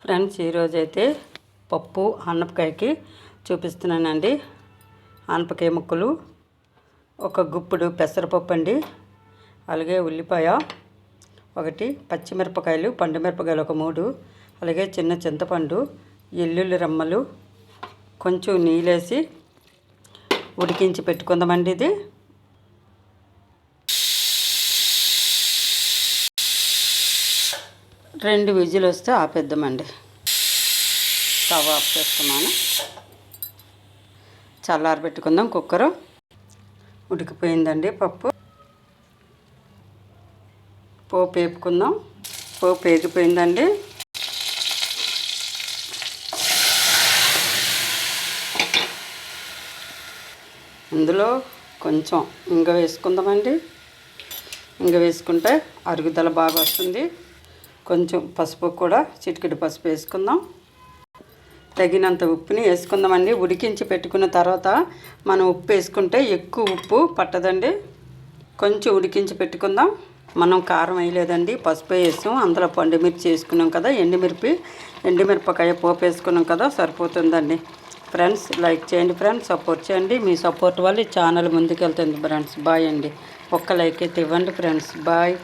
Friends, ఈరోజైతే పప్పు ఆనపకాయకి చూపిస్తున్నానండి. ఆనపకాయ ముక్కలు, ఒక గుప్పుడు పెసరపప్పు అండి, అలాగే ఉల్లిపాయ ఒకటి, పచ్చిమిరపకాయలు, పండు మిరపకాయలు ఒక 3, అలాగే చిన్న చింతపండు, ఎల్లుల్లి రమ్మలు, కొంచెం నీళ్ళేసి ఉడికించి పెట్టుకుందామండి. ఇది రెండు విజిల్ వస్తే ఆపేద్దామండి. స్టవ్ ఆఫ్ చేస్తున్నాను. చల్లారి పెట్టుకుందాం. కుక్కరు ఉడికిపోయిందండి. పోపు వేపుకుందాం. పోపు వేగిపోయిందండి. ఇందులో కొంచెం ఇంగ వేసుకుందామండి. ఇంగ వేసుకుంటే అరుగుదల బాగా వస్తుంది. కొంచెం పసుపు కూడా, చిటికెడు పసుపు వేసుకుందాం. తగినంత ఉప్పుని వేసుకుందామండి. ఉడికించి పెట్టుకున్న తర్వాత మనం ఉప్పు వేసుకుంటే ఎక్కువ ఉప్పు పట్టదండి. కొంచెం ఉడికించి పెట్టుకుందాం. మనం కారం వేయలేదండి, పసుపు వేసాం. అందులో పండుమిర్చి వేసుకున్నాం కదా, ఎండుమిరపకాయ పోపు వేసుకున్నాం కదా, సరిపోతుందండి. ఫ్రెండ్స్, లైక్ చేయండి ఫ్రెండ్స్, సపోర్ట్ చేయండి. మీ సపోర్ట్ వల్ల ఈ ఛానల్ ముందుకెళ్తుంది ఫ్రెండ్స్. బాయ్ అండి. ఒక్క లైక్ అయితే ఇవ్వండి ఫ్రెండ్స్. బాయ్.